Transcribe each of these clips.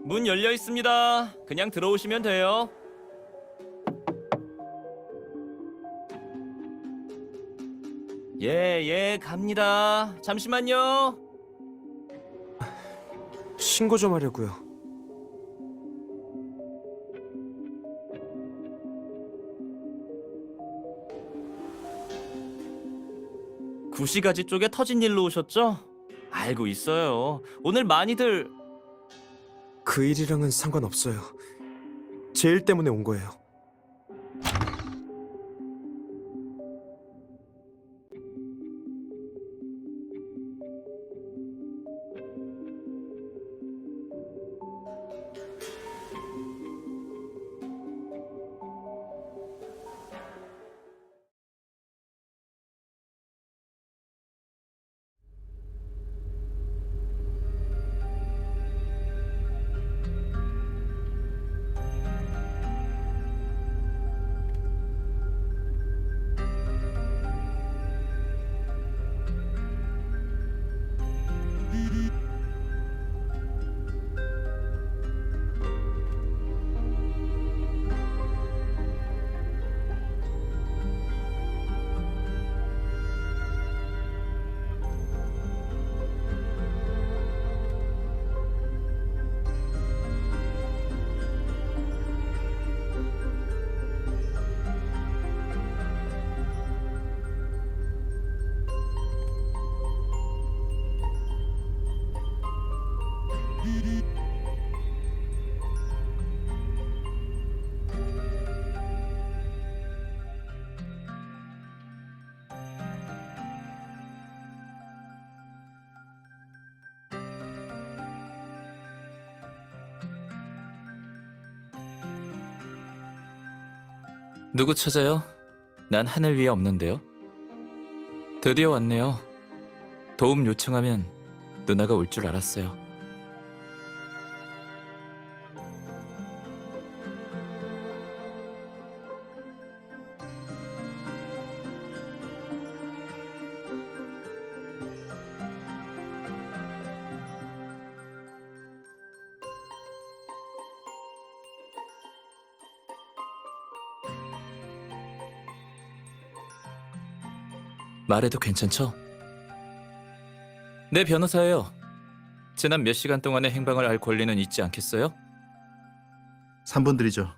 문 열려 있습니다. 그냥 들어오시면 돼요. 예, 갑니다. 잠시만요. 신고 좀 하려고요. 구시가지 쪽에 터진 일로 오셨죠? 알고 있어요. 오늘 많이들 그 일이랑은 상관없어요. 제 일 때문에 온 거예요. 누구 찾아요? 난 하늘 위에 없는데요. 드디어 왔네요. 도움 요청하면 누나가 올 줄 알았어요. 말해도 괜찮죠? 네, 변호사예요. 지난 몇 시간 동안의 행방을 알 권리는 있지 않겠어요? 3분 드리죠.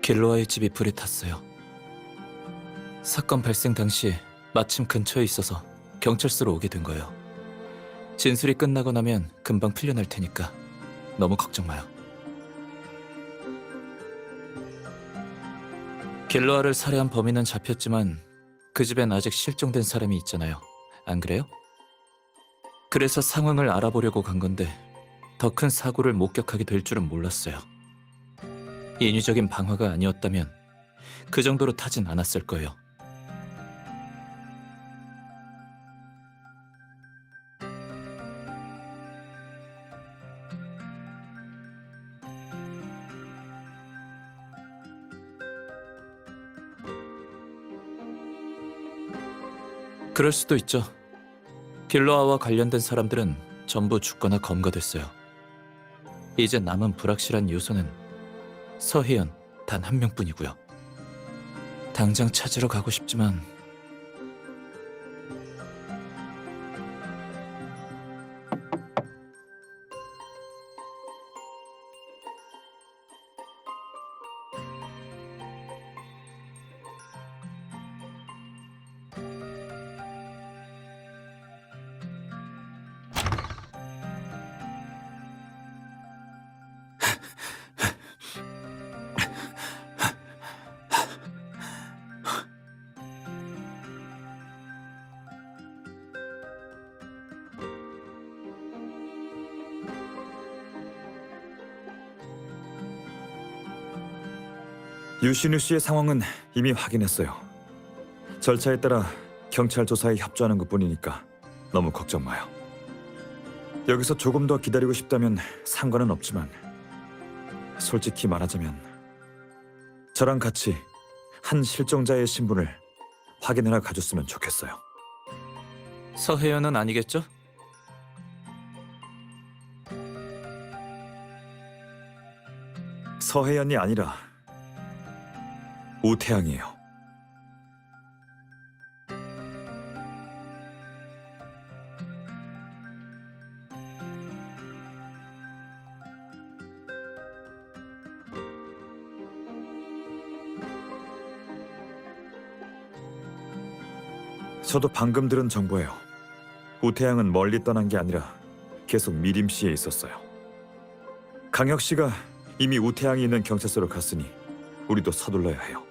길로아의 집이 불에 탔어요. 사건 발생 당시 마침 근처에 있어서 경찰서로 오게 된 거예요. 진술이 끝나고 나면 금방 풀려날 테니까 너무 걱정 마요. 길로아를 살해한 범인은 잡혔지만 그 집엔 아직 실종된 사람이 있잖아요. 안 그래요? 그래서 상황을 알아보려고 간 건데 더 큰 사고를 목격하게 될 줄은 몰랐어요. 인위적인 방화가 아니었다면 그 정도로 타진 않았을 거예요. 그럴 수도 있죠. 길로아와 관련된 사람들은 전부 죽거나 검거됐어요. 이제 남은 불확실한 요소는 서혜연 단 한 명뿐이고요. 당장 찾으러 가고 싶지만 유신우 씨의 상황은 이미 확인했어요. 절차에 따라 경찰 조사에 협조하는 것뿐이니까 너무 걱정 마요. 여기서 조금 더 기다리고 싶다면 상관은 없지만 솔직히 말하자면 저랑 같이 한 실종자의 신분을 확인하러 가줬으면 좋겠어요. 서혜연은 아니겠죠? 서혜연이 아니라 우태양이에요. 저도 방금 들은 정보예요. 우태양은 멀리 떠난 게 아니라 계속 미림시에 있었어요. 강혁 씨가 이미 우태양이 있는 경찰서로 갔으니 우리도 서둘러야 해요.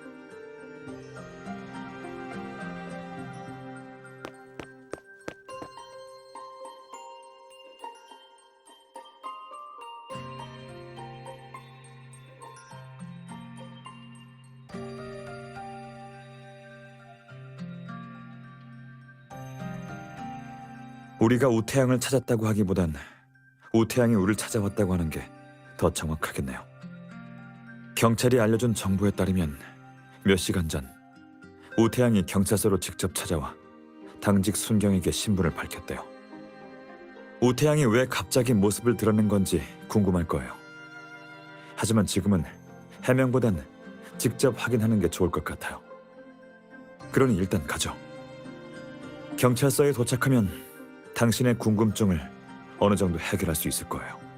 우리가 우태양을 찾았다고 하기보단 우태양이 우리를 찾아왔다고 하는 게 더 정확하겠네요. 경찰이 알려준 정보에 따르면 몇 시간 전 우태양이 경찰서로 직접 찾아와 당직 순경에게 신분을 밝혔대요. 우태양이 왜 갑자기 모습을 드러낸 건지 궁금할 거예요. 하지만 지금은 해명보단 직접 확인하는 게 좋을 것 같아요. 그러니 일단 가죠. 경찰서에 도착하면 당신의 궁금증을 어느 정도 해결할 수 있을 거예요.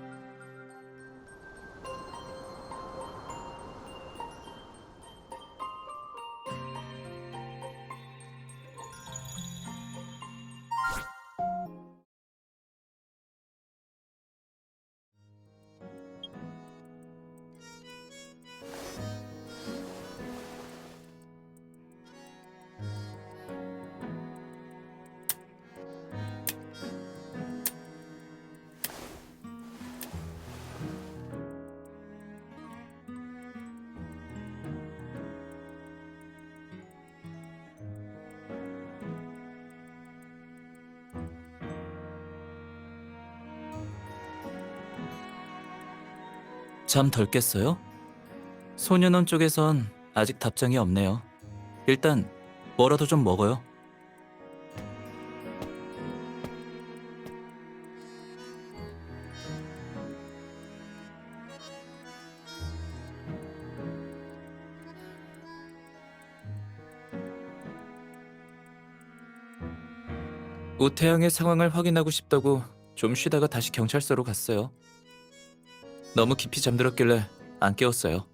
잠 덜 깼어요? 소년원 쪽에선 아직 답장이 없네요. 일단 뭐라도 좀 먹어요. 우태양의 상황을 확인하고 싶다고 좀 쉬다가 다시 경찰서로 갔어요. 너무 깊이 잠들었길래 안 깨웠어요.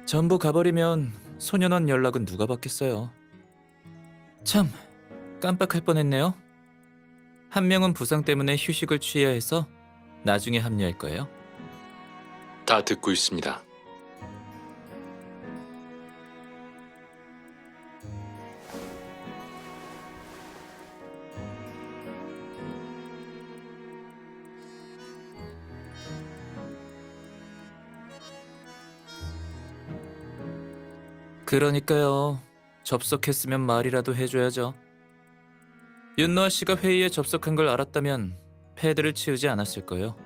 전부 가버리면 소년원 연락은 누가 받겠어요. 참, 깜빡할 뻔했네요. 한 명은 부상 때문에 휴식을 취해야 해서 나중에 합류할 거예요. 다 듣고 있습니다. 그러니까요. 접속했으면 말이라도 해줘야죠. 윤노아 씨가 회의에 접속한 걸 알았다면 패드를 치우지 않았을 거예요.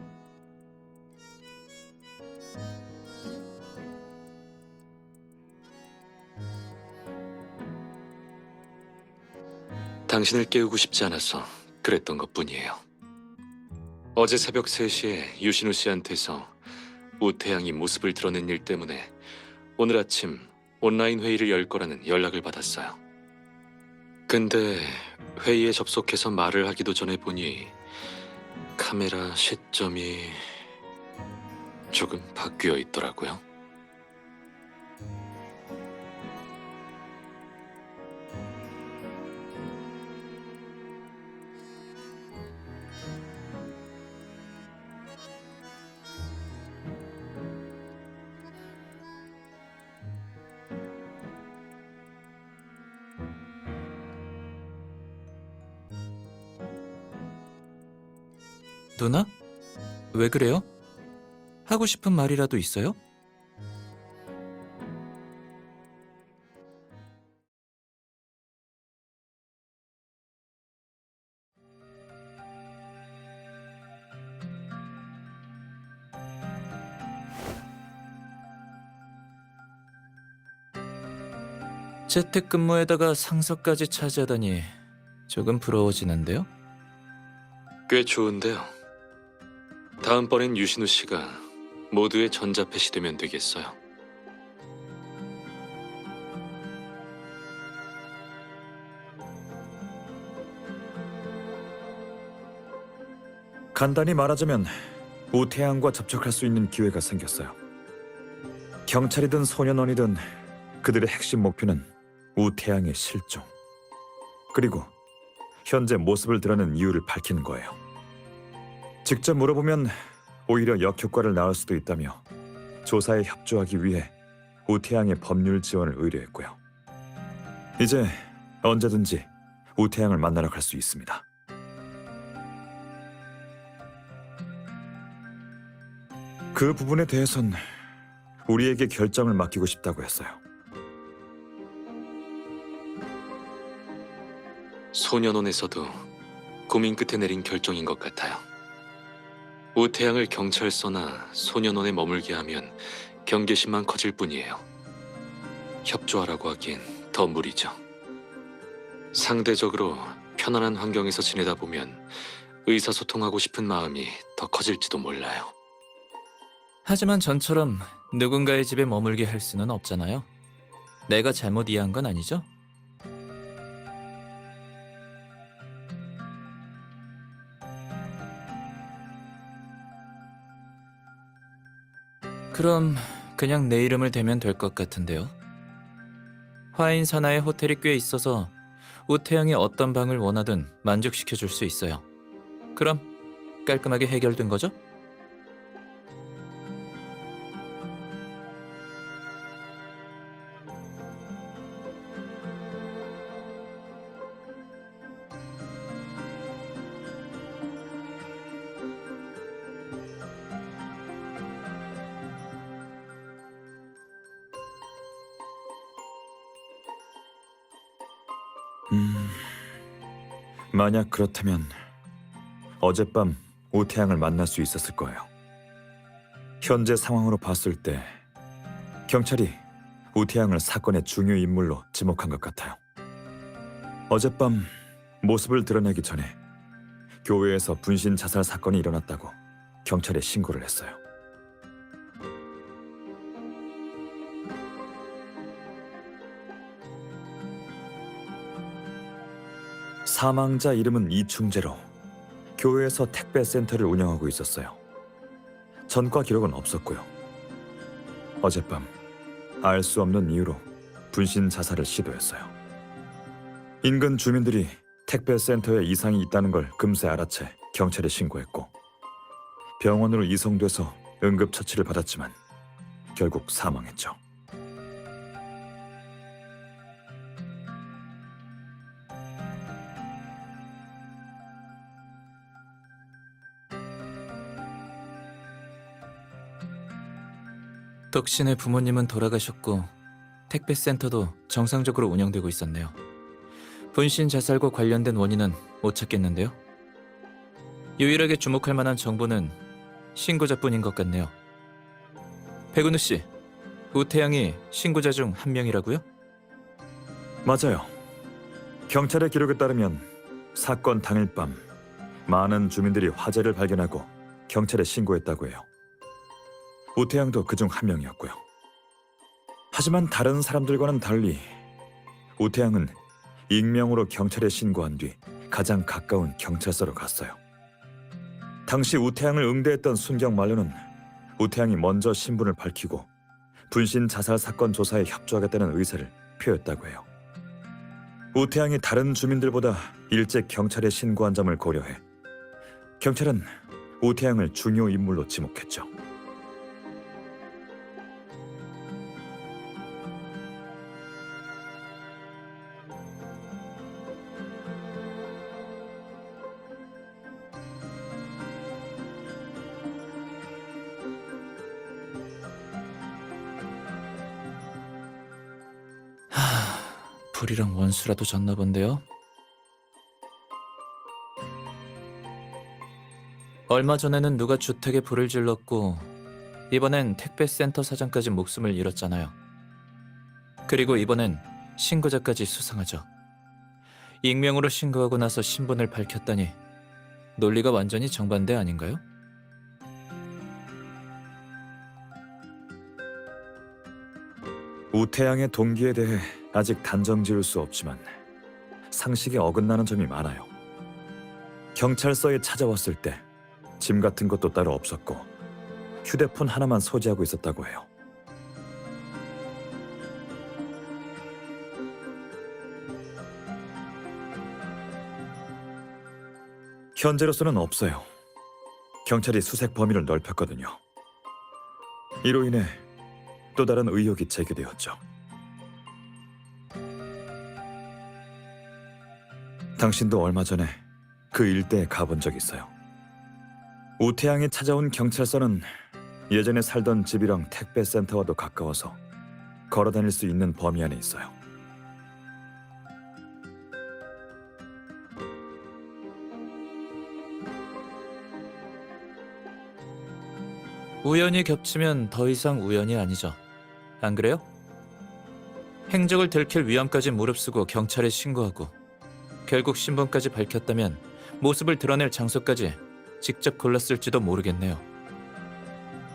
당신을 깨우고 싶지 않아서 그랬던 것뿐이에요. 어제 새벽 3시에 유신우 씨한테서 우태양이 모습을 드러낸 일 때문에 오늘 아침 온라인 회의를 열 거라는 연락을 받았어요. 근데 회의에 접속해서 말을 하기도 전에 보니 카메라 시점이 조금 바뀌어 있더라고요. 누나? 왜 그래요? 하고 싶은 말이라도 있어요? 재택근무에다가 상사까지 차지하다니 조금 부러워지는데요? 꽤 좋은데요. 다음번엔 유신우 씨가 모두의 전자펫이 되면 되겠어요. 간단히 말하자면 우태양과 접촉할 수 있는 기회가 생겼어요. 경찰이든 소년원이든 그들의 핵심 목표는 우태양의 실종, 그리고 현재 모습을 드러낸 이유를 밝히는 거예요. 직접 물어보면 오히려 역효과를 낳을 수도 있다며 조사에 협조하기 위해 우태양의 법률 지원을 의뢰했고요. 이제 언제든지 우태양을 만나러 갈 수 있습니다. 그 부분에 대해선 우리에게 결정을 맡기고 싶다고 했어요. 소년원에서도 고민 끝에 내린 결정인 것 같아요. 우태양을 경찰서나 소년원에 머물게 하면 경계심만 커질 뿐이에요. 협조하라고 하기엔 더 무리죠. 상대적으로 편안한 환경에서 지내다 보면 의사소통하고 싶은 마음이 더 커질지도 몰라요. 하지만 전처럼 누군가의 집에 머물게 할 수는 없잖아요. 내가 잘못 이해한 건 아니죠? 그럼 그냥 내 이름을 대면 될 것 같은데요. 화인 산하에 호텔이 꽤 있어서 우태양이 어떤 방을 원하든 만족시켜줄 수 있어요. 그럼 깔끔하게 해결된 거죠? 만약 그렇다면 어젯밤 우태양을 만날 수 있었을 거예요. 현재 상황으로 봤을 때 경찰이 우태양을 사건의 중요 인물로 지목한 것 같아요. 어젯밤 모습을 드러내기 전에 교회에서 분신 자살 사건이 일어났다고 경찰에 신고를 했어요. 사망자 이름은 이충재로 교회에서 택배 센터를 운영하고 있었어요. 전과 기록은 없었고요. 어젯밤 알 수 없는 이유로 분신 자살을 시도했어요. 인근 주민들이 택배 센터에 이상이 있다는 걸 금세 알아채 경찰에 신고했고 병원으로 이송돼서 응급처치를 받았지만 결국 사망했죠. 덕신의 부모님은 돌아가셨고 택배센터도 정상적으로 운영되고 있었네요. 분신 자살과 관련된 원인은 못 찾겠는데요. 유일하게 주목할 만한 정보는 신고자뿐인 것 같네요. 백은우 씨, 우태양이 신고자 중 한 명이라고요? 맞아요. 경찰의 기록에 따르면 사건 당일 밤 많은 주민들이 화재를 발견하고 경찰에 신고했다고 해요. 우태양도 그중 한 명이었고요. 하지만 다른 사람들과는 달리 우태양은 익명으로 경찰에 신고한 뒤 가장 가까운 경찰서로 갔어요. 당시 우태양을 응대했던 순경 만료는 우태양이 먼저 신분을 밝히고 분신 자살 사건 조사에 협조하겠다는 의사를 표했다고 해요. 우태양이 다른 주민들보다 일찍 경찰에 신고한 점을 고려해 경찰은 우태양을 중요 인물로 지목했죠. 불이랑 원수라도 졌나 본데요. 얼마 전에는 누가 주택에 불을 질렀고 이번엔 택배센터 사장까지 목숨을 잃었잖아요. 그리고 이번엔 신고자까지 수상하죠. 익명으로 신고하고 나서 신분을 밝혔다니 논리가 완전히 정반대 아닌가요? 우태양의 동기에 대해 아직 단정 지을 수 없지만 상식에 어긋나는 점이 많아요. 경찰서에 찾아왔을 때 짐 같은 것도 따로 없었고 휴대폰 하나만 소지하고 있었다고 해요. 현재로서는 없어요. 경찰이 수색 범위를 넓혔거든요. 이로 인해 또 다른 의혹이 제기되었죠. 당신도 얼마 전에 그 일대에 가본 적 있어요. 우태양이 찾아온 경찰서는 예전에 살던 집이랑 택배센터와도 가까워서 걸어 다닐 수 있는 범위 안에 있어요. 우연히 겹치면 더 이상 우연이 아니죠. 안 그래요? 행적을 들킬 위험까지 무릅쓰고 경찰에 신고하고 결국 신분까지 밝혔다면 모습을 드러낼 장소까지 직접 골랐을지도 모르겠네요.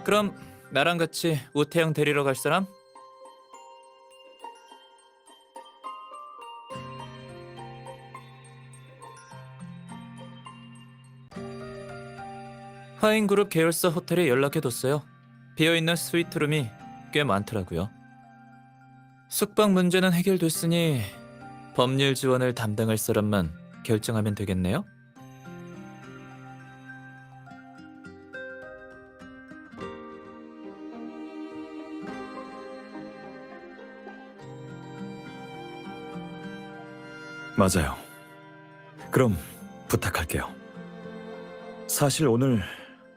그럼 나랑 같이 우태양 데리러 갈 사람? 화인그룹 계열사 호텔에 연락해뒀어요. 비어있는 스위트룸이 꽤 많더라고요. 숙박 문제는 해결됐으니 법률 지원을 담당할 사람만 결정하면 되겠네요. 맞아요. 그럼 부탁할게요. 사실 오늘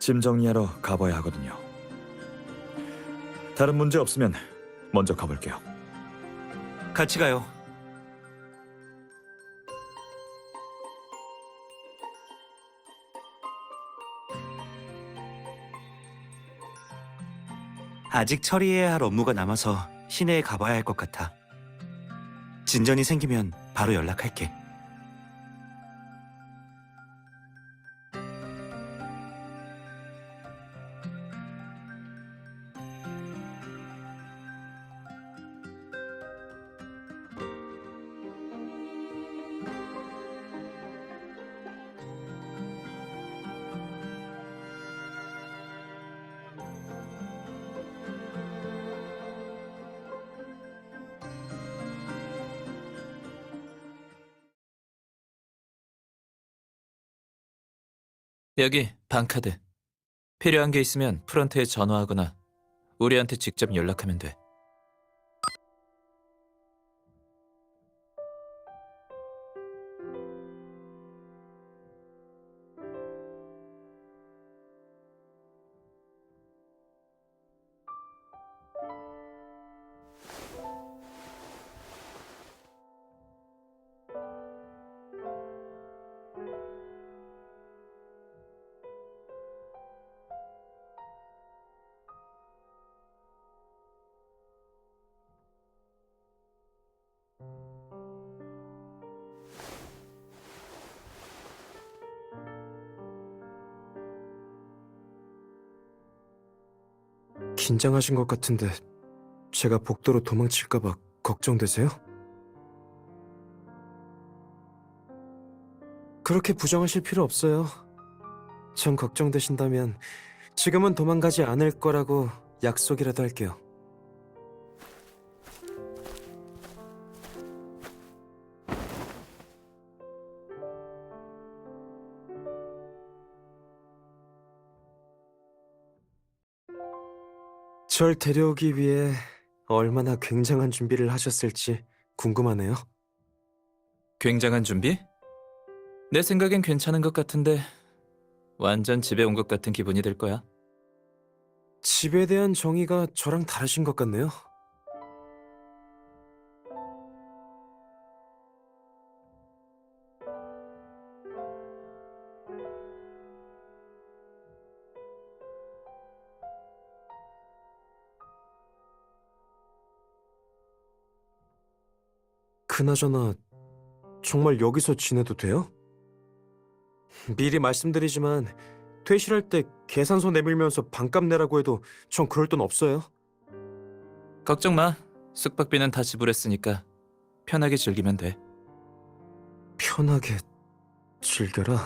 짐 정리하러 가봐야 하거든요. 다른 문제 없으면 먼저 가볼게요. 같이 가요. 아직 처리해야 할 업무가 남아서 시내에 가봐야 할 것 같아. 진전이 생기면 바로 연락할게. 여기 방카드. 필요한 게 있으면 프런트에 전화하거나 우리한테 직접 연락하면 돼. 긴장하신 것 같은데 제가 복도로 도망칠까봐 걱정되세요? 그렇게 부정하실 필요 없어요. 전 걱정되신다면 지금은 도망가지 않을 거라고 약속이라도 할게요. 절 데려오기 위해 얼마나 굉장한 준비를 하셨을지 궁금하네요. 굉장한 준비? 내 생각엔 괜찮은 것 같은데 완전 집에 온 것 같은 기분이 들 거야. 집에 대한 정의가 저랑 다르신 것 같네요. 그나저나 정말 여기서 지내도 돼요? 미리 말씀드리지만 퇴실할 때 계산서 내밀면서 반값 내라고 해도 전 그럴 돈 없어요. 걱정 마. 숙박비는 다 지불했으니까 편하게 즐기면 돼. 편하게 즐겨라.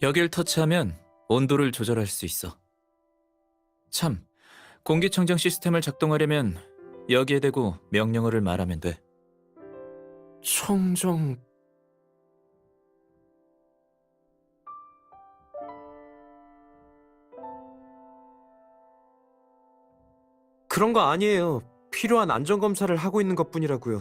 여길 터치하면 온도를 조절할 수 있어. 참, 공기청정 시스템을 작동하려면 여기에 대고 명령어를 말하면 돼. 청정... 그런 거 아니에요. 필요한 안전검사를 하고 있는 것뿐이라고요.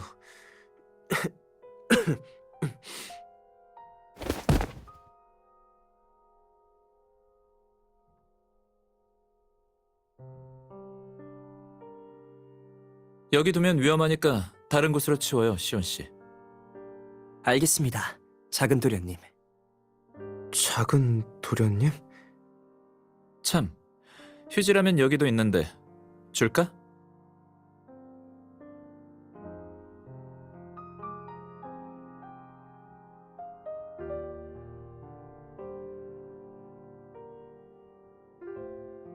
여기 두면 위험하니까 다른 곳으로 치워요, 시온 씨. 알겠습니다. 작은 도련님. 작은 도련님? 참, 휴지라면 여기도 있는데 줄까?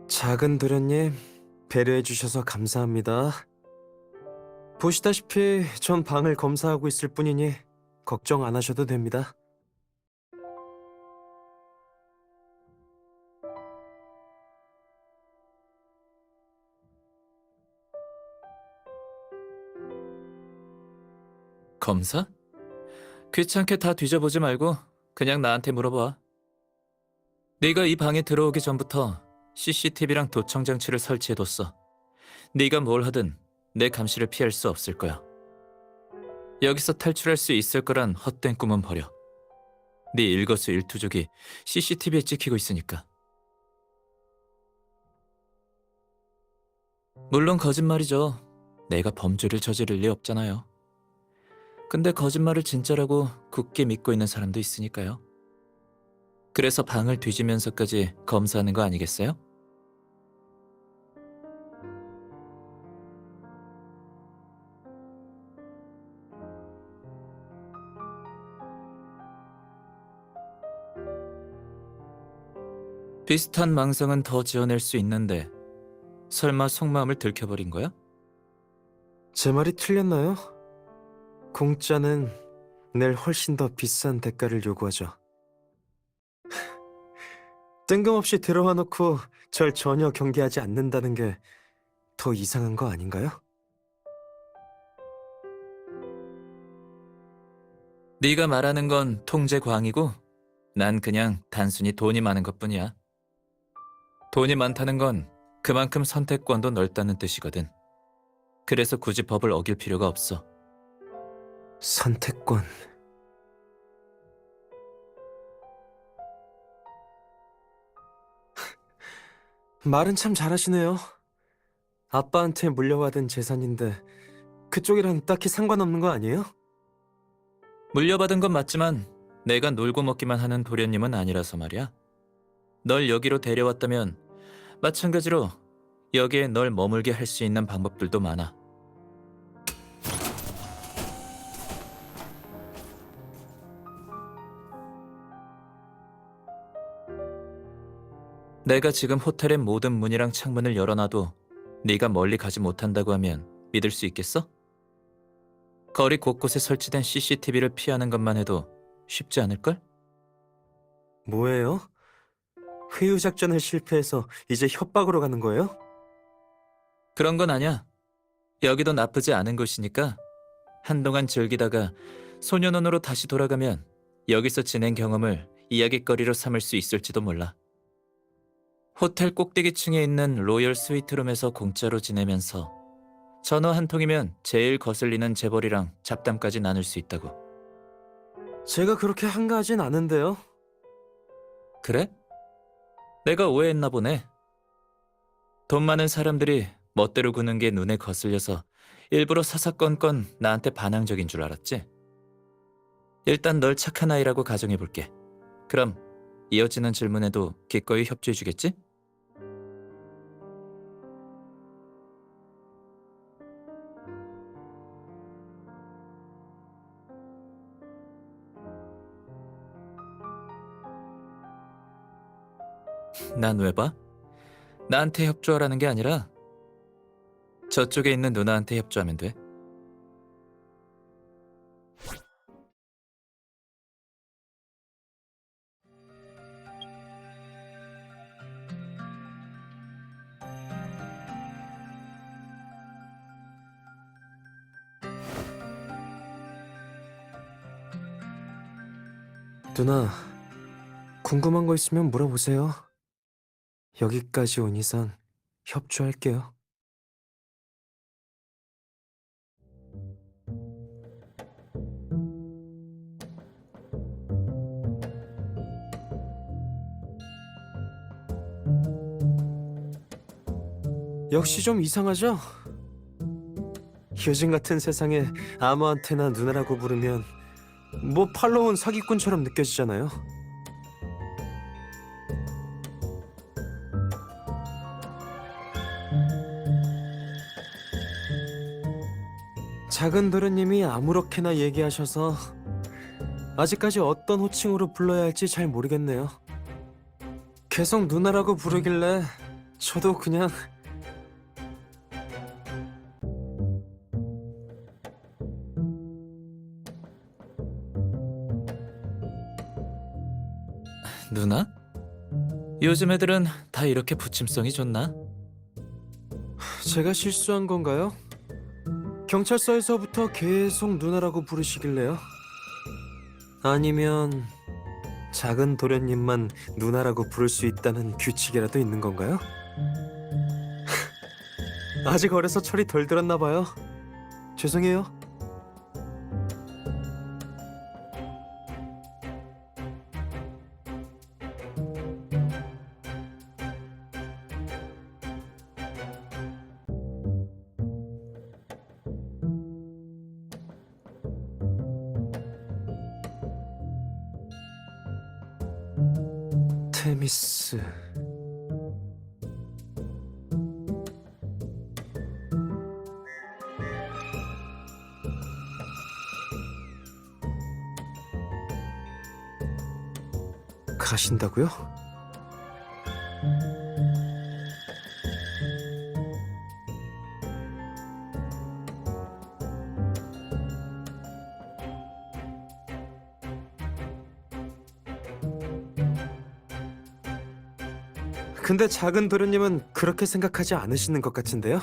작은 도련님, 배려해 주셔서 감사합니다. 보시다시피 전 방을 검사하고 있을 뿐이니 걱정 안 하셔도 됩니다. 검사? 귀찮게 다 뒤져보지 말고 그냥 나한테 물어봐. 네가 이 방에 들어오기 전부터 CCTV랑 도청 장치를 설치해뒀어. 네가 뭘 하든 내 감시를 피할 수 없을 거야. 여기서 탈출할 수 있을 거란 헛된 꿈은 버려. 네 일거수일투족이 CCTV에 찍히고 있으니까. 물론 거짓말이죠. 내가 범죄를 저지를 리 없잖아요. 근데 거짓말을 진짜라고 굳게 믿고 있는 사람도 있으니까요. 그래서 방을 뒤지면서까지 검사하는 거 아니겠어요? 비슷한 망상은 더 지어낼 수 있는데 설마 속마음을 들켜버린 거야? 제 말이 틀렸나요? 공짜는 늘 훨씬 더 비싼 대가를 요구하죠. 뜬금없이 들어와 놓고 절 전혀 경계하지 않는다는 게 더 이상한 거 아닌가요? 네가 말하는 건 통제 광이고 난 그냥 단순히 돈이 많은 것뿐이야. 돈이 많다는 건 그만큼 선택권도 넓다는 뜻이거든. 그래서 굳이 법을 어길 필요가 없어. 선택권... 말은 참 잘하시네요. 아빠한테 물려받은 재산인데 그쪽이랑 딱히 상관없는 거 아니에요? 물려받은 건 맞지만 내가 놀고 먹기만 하는 도련님은 아니라서 말이야. 널 여기로 데려왔다면 마찬가지로 여기에 널 머물게 할 수 있는 방법들도 많아. 내가 지금 호텔의 모든 문이랑 창문을 열어놔도 네가 멀리 가지 못한다고 하면 믿을 수 있겠어? 거리 곳곳에 설치된 CCTV를 피하는 것만 해도 쉽지 않을걸? 뭐예요? 회유 작전을 실패해서 이제 협박으로 가는 거예요? 그런 건 아니야. 여기도 나쁘지 않은 곳이니까 한동안 즐기다가 소년원으로 다시 돌아가면 여기서 지낸 경험을 이야깃거리로 삼을 수 있을지도 몰라. 호텔 꼭대기층에 있는 로열 스위트룸에서 공짜로 지내면서 전화 한 통이면 제일 거슬리는 재벌이랑 잡담까지 나눌 수 있다고. 제가 그렇게 한가하진 않은데요. 그래? 내가 오해했나 보네. 돈 많은 사람들이 멋대로 구는 게 눈에 거슬려서 일부러 사사건건 나한테 반항적인 줄 알았지? 일단 널 착한 아이라고 가정해볼게. 그럼 이어지는 질문에도 기꺼이 협조해주겠지? 난 왜 봐? 나한테 협조하라는 게 아니라 저쪽에 있는 누나한테 협조하면 돼. 누나, 궁금한 거 있으면 물어보세요. 여기까지 온 이상 협조할게요. 역시 좀 이상하죠? 요즘 같은 세상에 아무한테나 누나라고 부르면 뭐 팔로 온 사기꾼처럼 느껴지잖아요. 작은 도련님이 아무렇게나 얘기하셔서 아직까지 어떤 호칭으로 불러야 할지 잘 모르겠네요. 계속 누나라고 부르길래 저도 그냥 누나? 요즘 애들은 다 이렇게 부침성이 좋나? 제가 실수한 건가요? 경찰서에서부터 계속 누나라고 부르시길래요? 아니면 작은 도련님만 누나라고 부를 수 있다는 규칙이라도 있는 건가요? 아직 어려서 철이 덜 들었나 봐요. 죄송해요. 테미스. 가신다고요? 근데 작은 도련님은 그렇게 생각하지 않으시는 것 같은데요?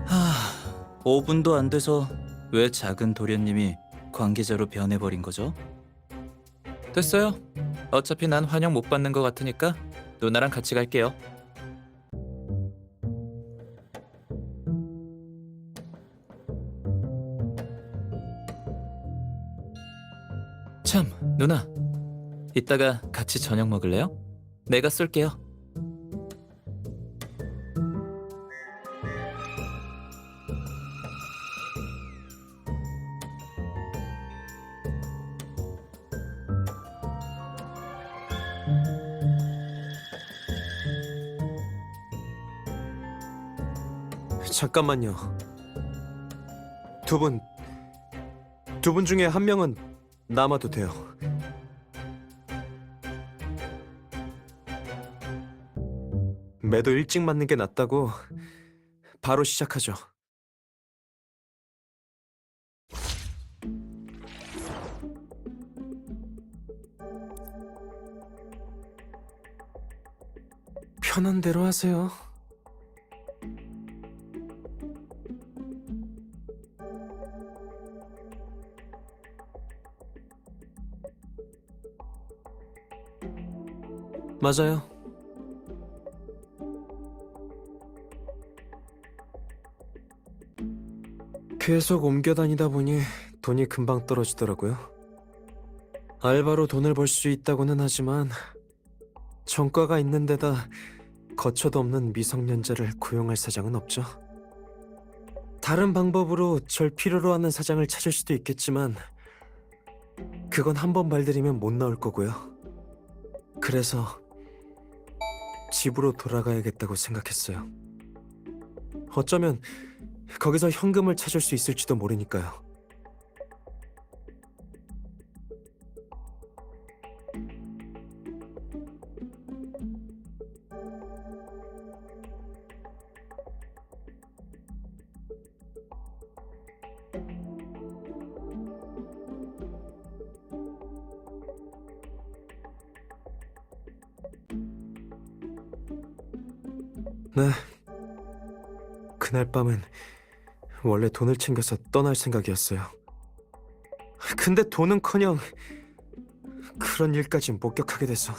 하, 5분도 안 돼서 왜 작은 도련님이 관계자로 변해버린 거죠? 됐어요. 어차피 난 환영 못 받는 것 같으니까 누나랑 같이 갈게요. 참, 누나. 이따가 같이 저녁 먹을래요? 내가 쏠게요. 잠깐만요. 두 분 중에 한 명은 남아도 돼요. 매도 일찍 맞는 게 낫다고 바로 시작하죠. 편한 대로 하세요. 맞아요. 계속 옮겨 다니다 보니 돈이 금방 떨어지더라고요. 알바로 돈을 벌 수 있다고는 하지만 전과가 있는 데다 거처도 없는 미성년자를 고용할 사장은 없죠. 다른 방법으로 절 필요로 하는 사장을 찾을 수도 있겠지만 그건 한 번 발들이면 못 나올 거고요. 그래서 집으로 돌아가야겠다고 생각했어요. 어쩌면 거기서 현금을 찾을 수 있을지도 모르니까요. 네. 그날 밤은 원래 돈을 챙겨서 떠날 생각이었어요. 근데 돈은커녕 그런 일까지 목격하게 돼서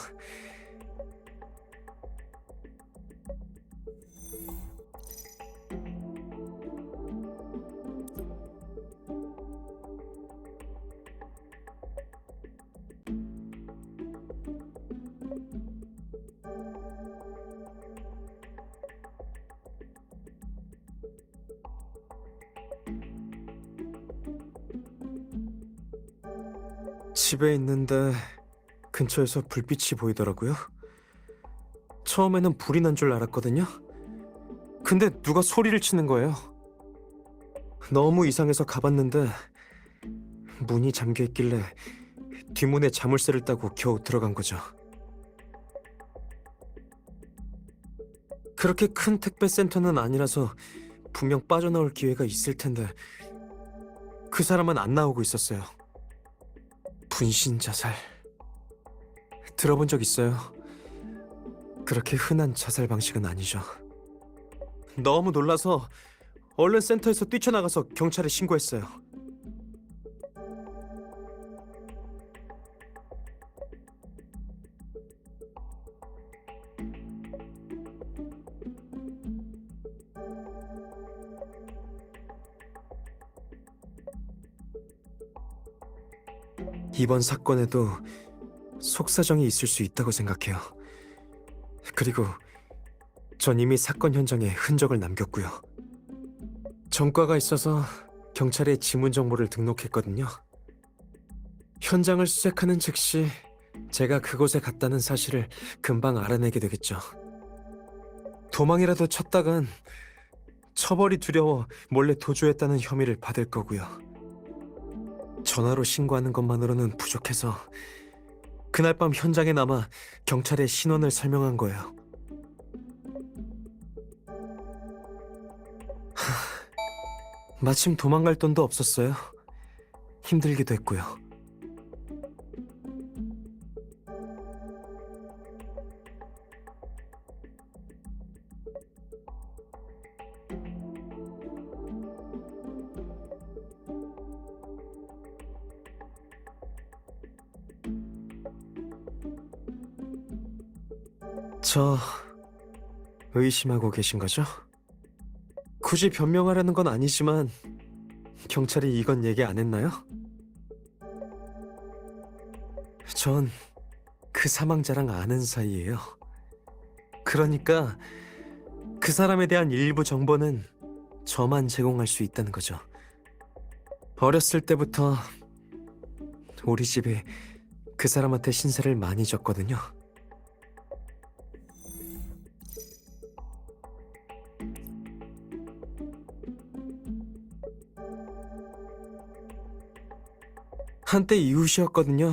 집에 있는데 근처에서 불빛이 보이더라고요. 처음에는 불이 난 줄 알았거든요. 근데 누가 소리를 치는 거예요. 너무 이상해서 가봤는데 문이 잠겨 있길래 뒷문에 자물쇠를 따고 겨우 들어간 거죠. 그렇게 큰 택배 센터는 아니라서 분명 빠져나올 기회가 있을 텐데 그 사람은 안 나오고 있었어요. 분신 자살. 들어본 적 있어요? 그렇게 흔한 자살 방식은 아니죠. 너무 놀라서 얼른 센터에서 뛰쳐나가서 경찰에 신고했어요. 이번 사건에도 속사정이 있을 수 있다고 생각해요. 그리고 전 이미 사건 현장에 흔적을 남겼고요. 전과가 있어서 경찰에 지문 정보를 등록했거든요. 현장을 수색하는 즉시 제가 그곳에 갔다는 사실을 금방 알아내게 되겠죠. 도망이라도 쳤다간 처벌이 두려워 몰래 도주했다는 혐의를 받을 거고요. 전화로 신고하는 것만으로는 부족해서 그날 밤 현장에 남아 경찰에 신원을 설명한 거예요. 마침 도망갈 돈도 없었어요. 힘들기도 했고요. 저 의심하고 계신 거죠? 굳이 변명하라는 건 아니지만 경찰이 이건 얘기 안 했나요? 전 그 사망자랑 아는 사이예요. 그러니까 그 사람에 대한 일부 정보는 저만 제공할 수 있다는 거죠. 어렸을 때부터 우리 집에 그 사람한테 신세를 많이 졌거든요. 한때 이웃이었거든요.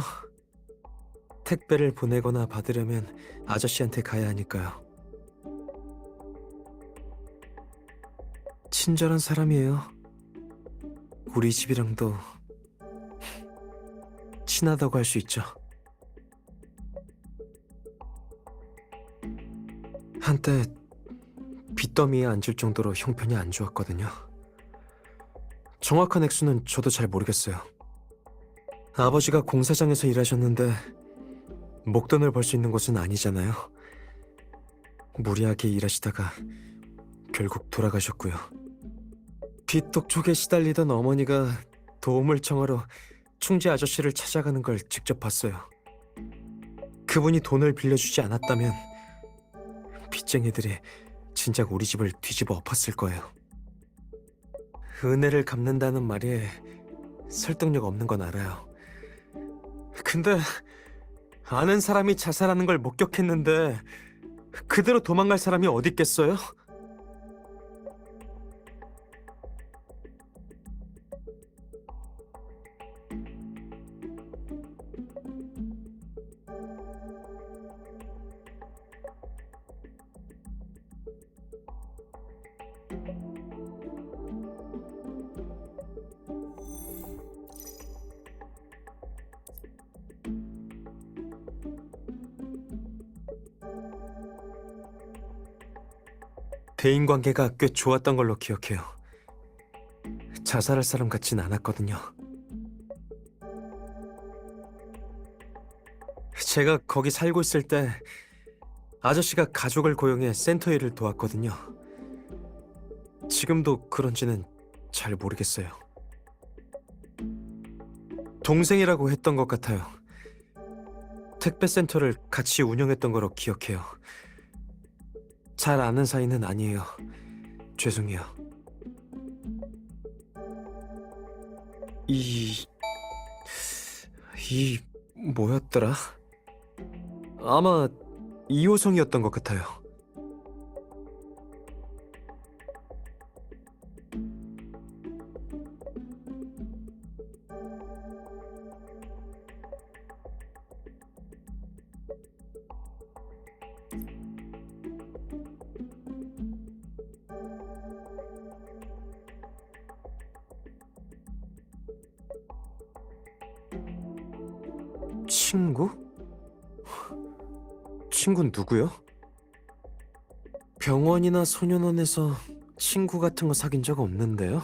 택배를 보내거나 받으려면 아저씨한테 가야 하니까요. 친절한 사람이에요. 우리 집이랑도 친하다고 할 수 있죠. 한때 때 빚더미에 앉을 정도로 형편이 안 좋았거든요. 정확한 액수는 저도 잘 모르겠어요. 아버지가 공사장에서 일하셨는데 목돈을 벌 수 있는 곳은 아니잖아요. 무리하게 일하시다가 결국 돌아가셨고요. 빚독촉에 시달리던 어머니가 도움을 청하러 충지 아저씨를 찾아가는 걸 직접 봤어요. 그분이 돈을 빌려주지 않았다면 빚쟁이들이 진작 우리 집을 뒤집어 엎었을 거예요. 은혜를 갚는다는 말이 설득력 없는 건 알아요. 근데 아는 사람이 자살하는 걸 목격했는데 그대로 도망갈 사람이 어디 있겠어요? 대인관계가 꽤 좋았던 걸로 기억해요. 자살할 사람 같진 않았거든요. 제가 거기 살고 있을 때 아저씨가 가족을 고용해 센터 일을 도왔거든요. 지금도 그런지는 잘 모르겠어요. 동생이라고 했던 것 같아요. 택배센터를 같이 운영했던 거로 기억해요. 잘 아는 사이는 아니에요. 죄송해요. 이 뭐였더라? 아마 2호성이었던 것 같아요. 친구? 친구는 누구요? 병원이나 소년원에서 친구 같은 거 사귄 적 없는데요?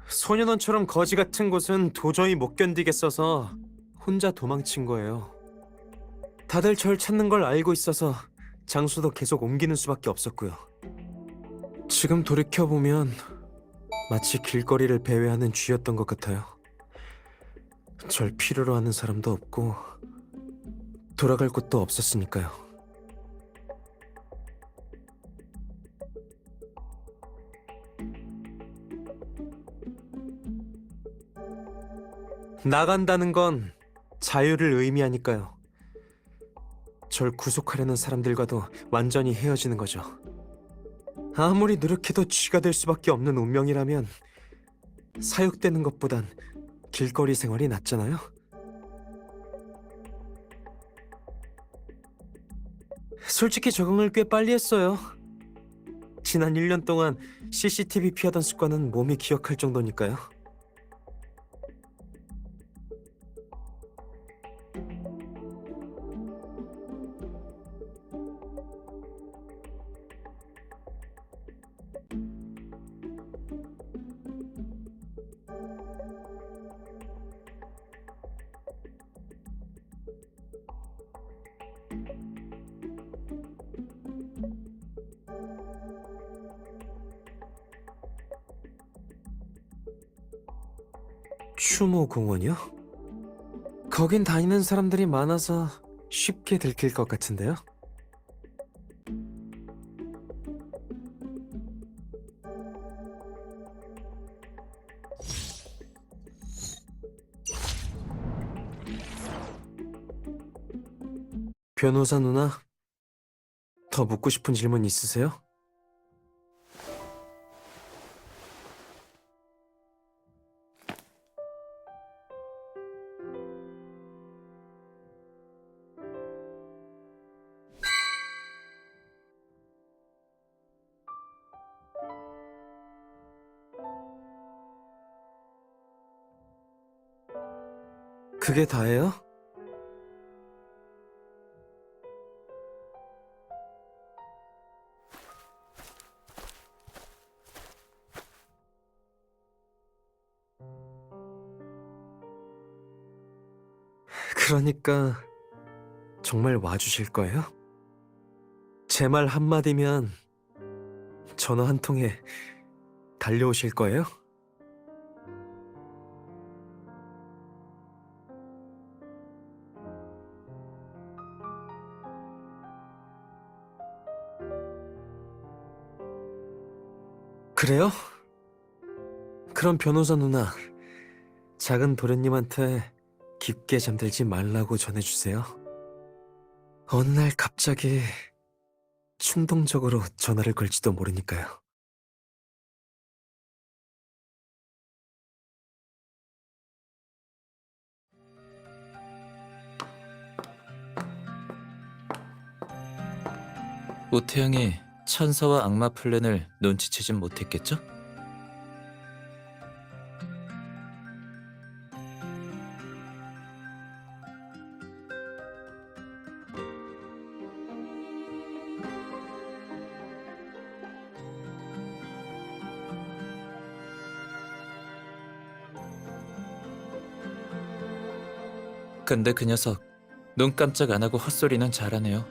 소년원처럼 거지 같은 곳은 도저히 못 견디겠어서 혼자 도망친 거예요. 다들 절 찾는 걸 알고 있어서 장소도 계속 옮기는 수밖에 없었고요. 지금 돌이켜보면 마치 길거리를 배회하는 쥐였던 것 같아요. 절 필요로 하는 사람도 없고 돌아갈 곳도 없었으니까요. 나간다는 건 자유를 의미하니까요. 절 구속하려는 사람들과도 완전히 헤어지는 거죠. 아무리 노력해도 쥐가 될 수밖에 없는 운명이라면 사육되는 것보단 길거리 생활이 낫잖아요. 솔직히 적응을 꽤 빨리 했어요. 지난 1년 동안 CCTV 피하던 습관은 몸이 기억할 정도니까요. 추모공원이요? 거긴 다니는 사람들이 많아서 쉽게 들킬 것 같은데요? 변호사 누나, 더 묻고 싶은 질문 있으세요? 그게 다예요? 그러니까 정말 와주실 거예요? 제 말 한마디면 전화 한 통에 달려오실 거예요? 그래요? 그럼 변호사 누나, 작은 도련님한테 깊게 잠들지 말라고 전해주세요. 어느 날 갑자기 충동적으로 전화를 걸지도 모르니까요. 우태양이 천사와 악마 플랜을 눈치채진 못했겠죠? 근데 그 녀석 눈 깜짝 안 하고 헛소리는 잘하네요.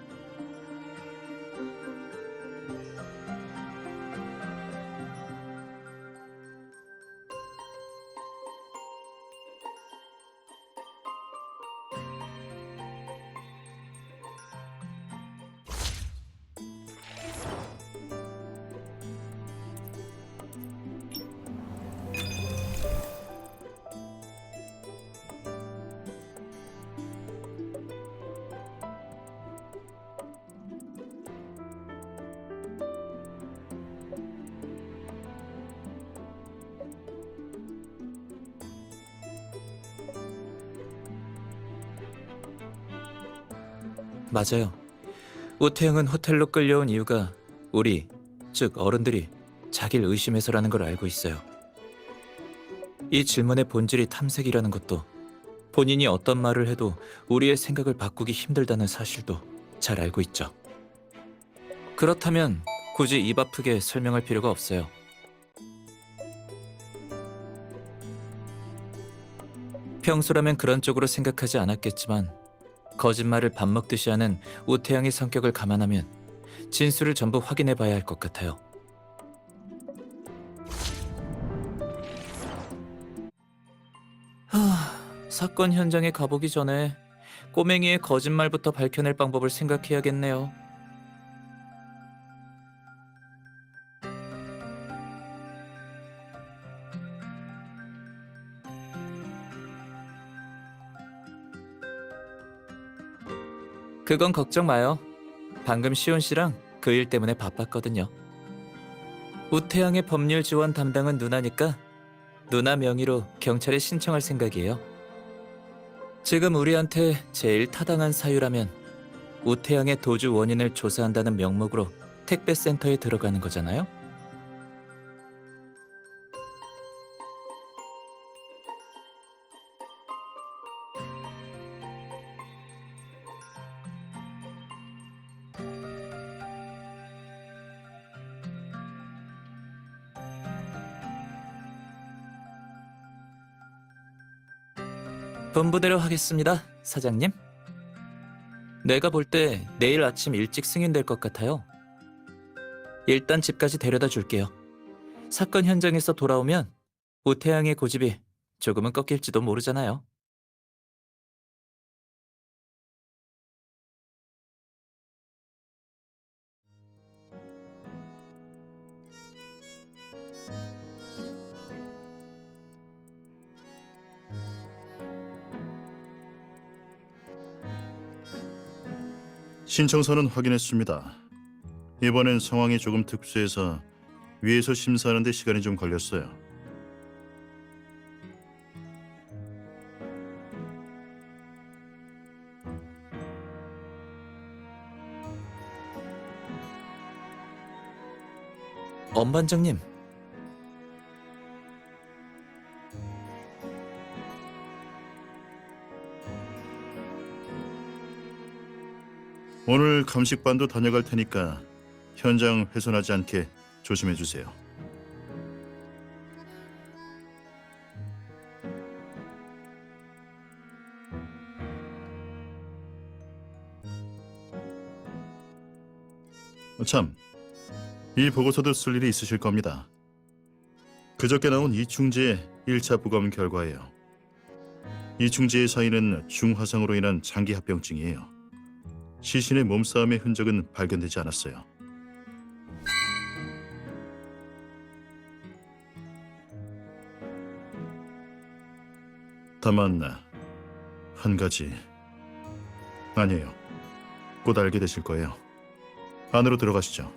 맞아요. 우태양은 호텔로 끌려온 이유가 우리, 즉 어른들이 자기를 의심해서라는 걸 알고 있어요. 이 질문의 본질이 탐색이라는 것도, 본인이 어떤 말을 해도 우리의 생각을 바꾸기 힘들다는 사실도 잘 알고 있죠. 그렇다면 굳이 입 아프게 설명할 필요가 없어요. 평소라면 그런 쪽으로 생각하지 않았겠지만 거짓말을 밥 먹듯이 하는 우태양의 성격을 감안하면 진술을 전부 확인해 봐야 할 것 같아요. 사건 현장에 가보기 전에 꼬맹이의 거짓말부터 밝혀낼 방법을 생각해야겠네요. 그건 걱정 마요. 방금 시온 씨랑 그 일 때문에 바빴거든요. 우태양의 법률 지원 담당은 누나니까 누나 명의로 경찰에 신청할 생각이에요. 지금 우리한테 제일 타당한 사유라면 우태양의 도주 원인을 조사한다는 명목으로 택배센터에 들어가는 거잖아요. 본부대로 하겠습니다, 사장님. 내가 볼 때 내일 아침 일찍 승인될 것 같아요. 일단 집까지 데려다 줄게요. 사건 현장에서 돌아오면 우태양의 고집이 조금은 꺾일지도 모르잖아요. 신청서는 확인했습니다. 이번엔 상황이 조금 특수해서 위에서 심사하는 데 시간이 좀 걸렸어요. 엄 반장님, 오늘 감식반도 다녀갈 테니까 현장 훼손하지 않게 조심해 주세요. 참, 이 보고서도 쓸 일이 있으실 겁니다. 그저께 나온 이충지의 1차 부검 결과예요. 이충지의 사인은 중화상으로 인한 장기 합병증이에요. 시신의 몸싸움의 흔적은 발견되지 않았어요. 다만 한 가지 아니에요. 곧 알게 되실 거예요. 안으로 들어가시죠.